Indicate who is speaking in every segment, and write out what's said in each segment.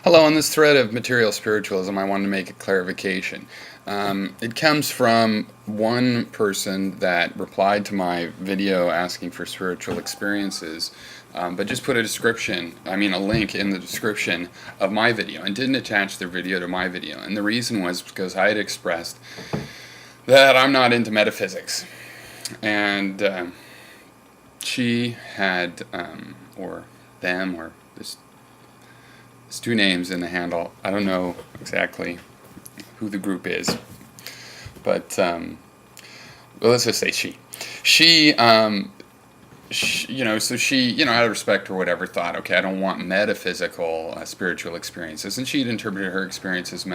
Speaker 1: Hello, on this thread of material spiritualism, I wanted to make a clarification. It comes from one person that replied to my video asking for spiritual experiences, but just put a link in the description of my video and didn't attach their video to my video. And the reason was because I had expressed that I'm not into metaphysics. And she had, or them, or this. There's two names in the handle. I don't know exactly who the group is, but well, let's just say she. She, out of respect or whatever, thought, okay, I don't want metaphysical spiritual experiences, and she'd interpreted her experience as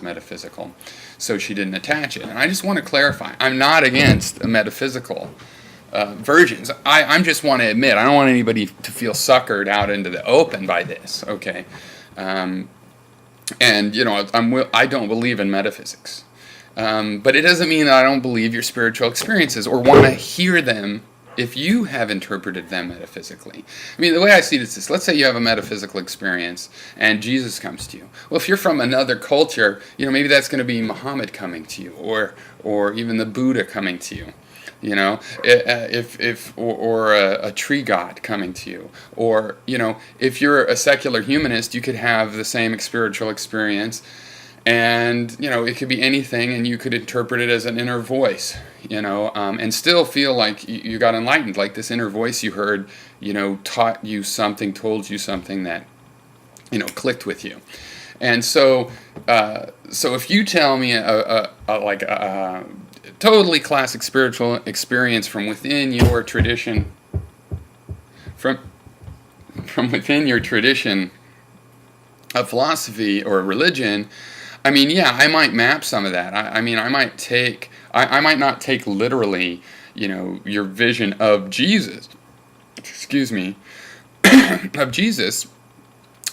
Speaker 1: metaphysical, so she didn't attach it. And I just want to clarify, I'm not against metaphysical versions. I just want to admit, I don't want anybody to feel suckered out into the open by this, okay? I don't believe in metaphysics. But it doesn't mean that I don't believe your spiritual experiences or want to hear them if you have interpreted them metaphysically. I mean, the way I see it is this. Let's say you have a metaphysical experience and Jesus comes to you. Well, if you're from another culture, maybe that's going to be Muhammad coming to you, or even the Buddha coming to you. Or a tree god coming to you, or if you're a secular humanist, you could have the same spiritual experience, and it could be anything, and you could interpret it as an inner voice, and still feel like you got enlightened, like this inner voice you heard, taught you something, told you something that clicked with you. And so if you tell me a totally classic spiritual experience from within your tradition, from within your tradition of philosophy or religion, I might map some of that. I might not take literally, your vision of Jesus, of Jesus,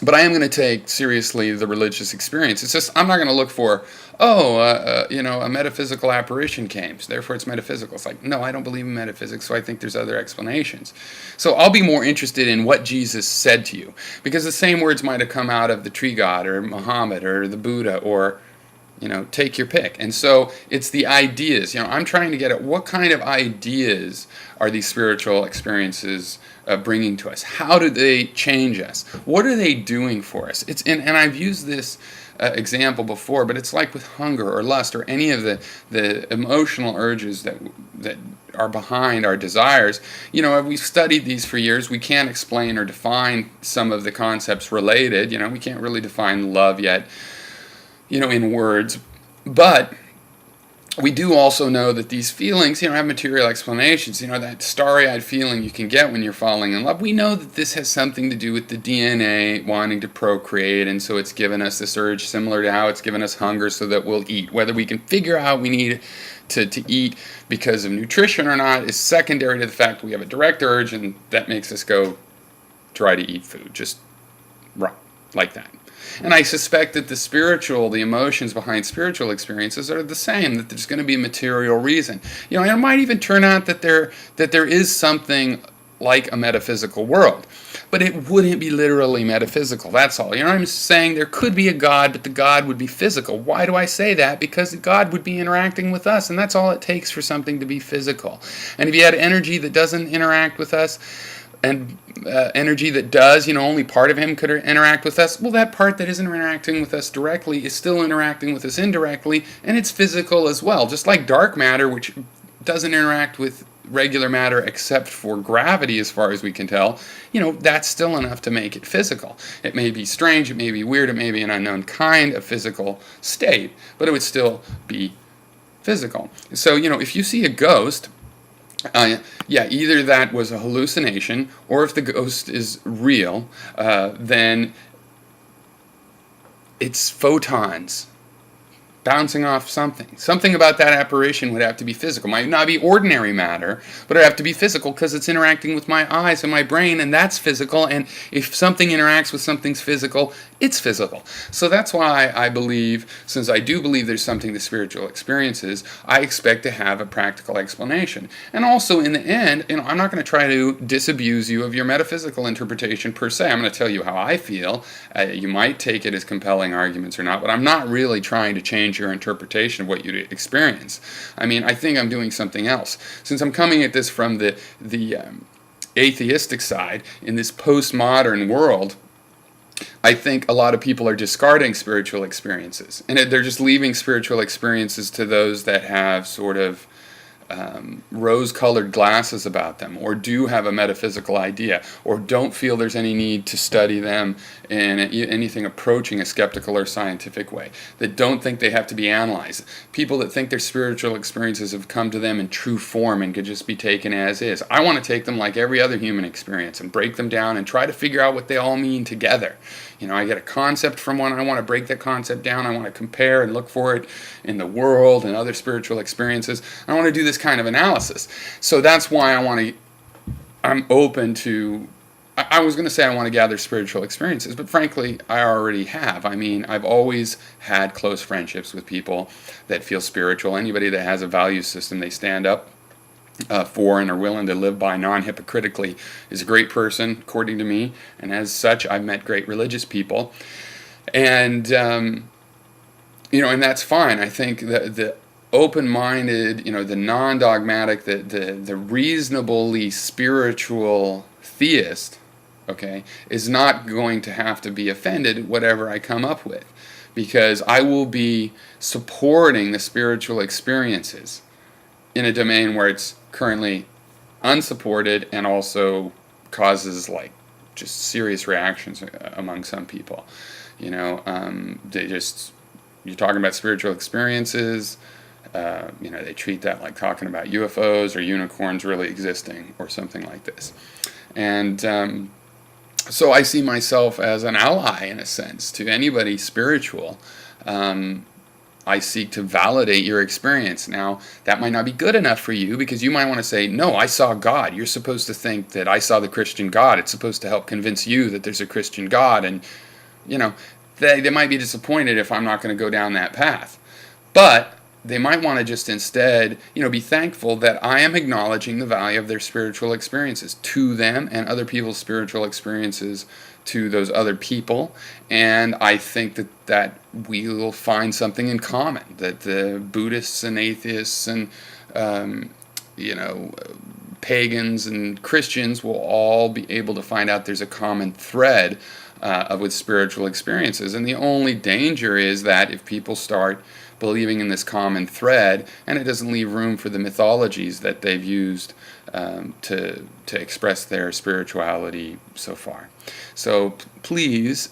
Speaker 1: but I am going to take seriously the religious experience. It's just, I'm not going to look for, a metaphysical apparition came, so therefore it's metaphysical. It's like, no, I don't believe in metaphysics, so I think there's other explanations. So I'll be more interested in what Jesus said to you, because the same words might have come out of the tree god, or Muhammad, or the Buddha, or, take your pick. And so it's the ideas. I'm trying to get at what kind of ideas are these spiritual experiences bringing to us? How do they change us? What are they doing for us? And I've used this example before, but it's like with hunger or lust or any of the emotional urges that are behind our desires. We've studied these for years. We can't explain or define some of the concepts related. We can't really define love yet, in words, but we do also know that these feelings, have material explanations. That starry-eyed feeling you can get when you're falling in love. We know that this has something to do with the DNA wanting to procreate, and so it's given us this urge similar to how it's given us hunger so that we'll eat. Whether we can figure out we need to eat because of nutrition or not is secondary to the fact we have a direct urge, and that makes us go try to eat food, just right, like that. And I suspect that the emotions behind spiritual experiences are the same, that there's going to be a material reason. And it might even turn out that there is something like a metaphysical world. But it wouldn't be literally metaphysical, that's all. I'm saying there could be a God, but the God would be physical. Why do I say that? Because God would be interacting with us, and that's all it takes for something to be physical. And if you had energy that doesn't interact with us, and energy that does, only part of him could interact with us, well, that part that isn't interacting with us directly is still interacting with us indirectly, and it's physical as well. Just like dark matter, which doesn't interact with regular matter except for gravity as far as we can tell, that's still enough to make it physical. It may be strange, it may be weird, it may be an unknown kind of physical state, but it would still be physical. So, if you see a ghost, either that was a hallucination, or if the ghost is real, then it's photons bouncing off something. Something about that apparition would have to be physical. Might not be ordinary matter, but it would have to be physical because it's interacting with my eyes and my brain, and that's physical. And if something interacts with something's physical, it's physical. So that's why I believe, since I do believe there's something to spiritual experiences, I expect to have a practical explanation. And also, in the end, I'm not going to try to disabuse you of your metaphysical interpretation per se. I'm going to tell you how I feel. You might take it as compelling arguments or not, but I'm not really trying to change your interpretation of what you experience. I mean, I think I'm doing something else. Since I'm coming at this from the atheistic side, in this postmodern world, I think a lot of people are discarding spiritual experiences. And they're just leaving spiritual experiences to those that have sort of rose-colored glasses about them, or do have a metaphysical idea, or don't feel there's any need to study them in anything approaching a skeptical or scientific way, that don't think they have to be analyzed. People that think their spiritual experiences have come to them in true form and could just be taken as is. I want to take them like every other human experience and break them down and try to figure out what they all mean together. I get a concept from one, I want to break that concept down, I want to compare and look for it in the world and other spiritual experiences. I want to do this kind of analysis. So that's why I'm open to, I was going to say I want to gather spiritual experiences, but frankly, I already have. I mean, I've always had close friendships with people that feel spiritual. Anybody that has a value system they stand up for and are willing to live by non-hypocritically is a great person, according to me. And as such, I've met great religious people. And, and that's fine. I think the open-minded, the non-dogmatic, the reasonably spiritual theist, okay, is not going to have to be offended whatever I come up with, because I will be supporting the spiritual experiences in a domain where it's currently unsupported and also causes just serious reactions among some people. They just, you're talking about spiritual experiences, they treat that like talking about UFOs or unicorns really existing or something like this. And so I see myself as an ally, in a sense, to anybody spiritual. I seek to validate your experience. Now, that might not be good enough for you, because you might want to say, no, I saw God. You're supposed to think that I saw the Christian God. It's supposed to help convince you that there's a Christian God. And, they might be disappointed if I'm not going to go down that path. But they might want to just instead, be thankful that I am acknowledging the value of their spiritual experiences to them and other people's spiritual experiences to those other people. And I think that we will find something in common, that the Buddhists and atheists and pagans and Christians will all be able to find out there's a common thread with spiritual experiences. And the only danger is that if people start believing in this common thread, and it doesn't leave room for the mythologies that they've used to express their spirituality so far. So please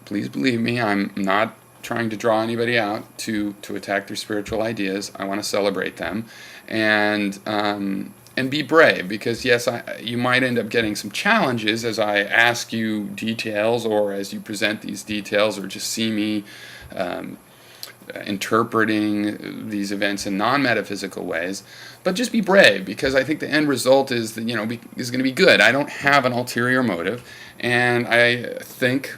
Speaker 1: believe me, I'm not trying to draw anybody out to attack their spiritual ideas. I want to celebrate them and be brave, because yes, you might end up getting some challenges as I ask you details, or as you present these details, or just see me interpreting these events in non-metaphysical ways. But just be brave, because I think the end result is that, is going to be good. I don't have an ulterior motive, and I think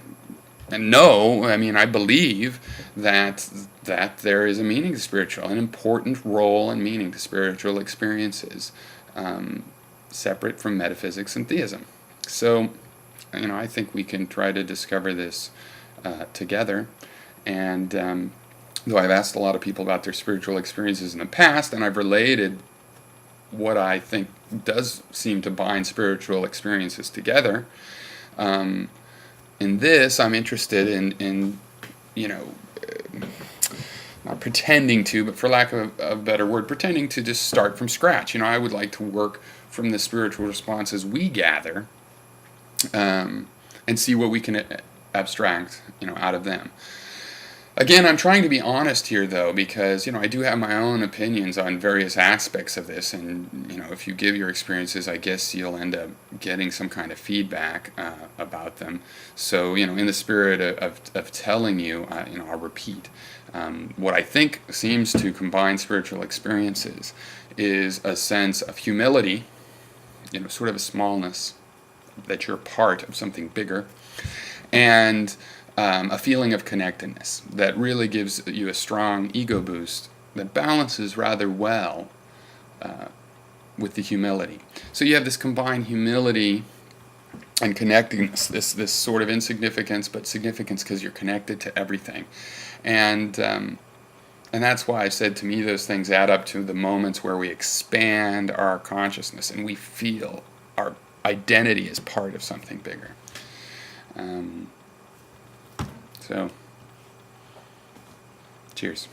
Speaker 1: and know, I believe that there is a meaning to spiritual, an important role and meaning to spiritual experiences, separate from metaphysics and theism. So, I think we can try to discover this together. And though I've asked a lot of people about their spiritual experiences in the past, and I've related what I think does seem to bind spiritual experiences together, in this, I'm interested in not pretending to, but for lack of a better word, pretending to just start from scratch. I would like to work from the spiritual responses we gather, and see what we can abstract, out of them. Again, I'm trying to be honest here, though, because, I do have my own opinions on various aspects of this, and, if you give your experiences, I guess you'll end up getting some kind of feedback about with them. So, in the spirit of telling you, I'll repeat. What I think seems to combine spiritual experiences is a sense of humility, sort of a smallness, that you're part of something bigger, and a feeling of connectedness that really gives you a strong ego boost that balances rather well with the humility. So you have this combined humility and connectedness, this sort of insignificance, but significance because you're connected to everything. And that's why I said, to me, those things add up to the moments where we expand our consciousness and we feel our identity as part of something bigger. So, cheers.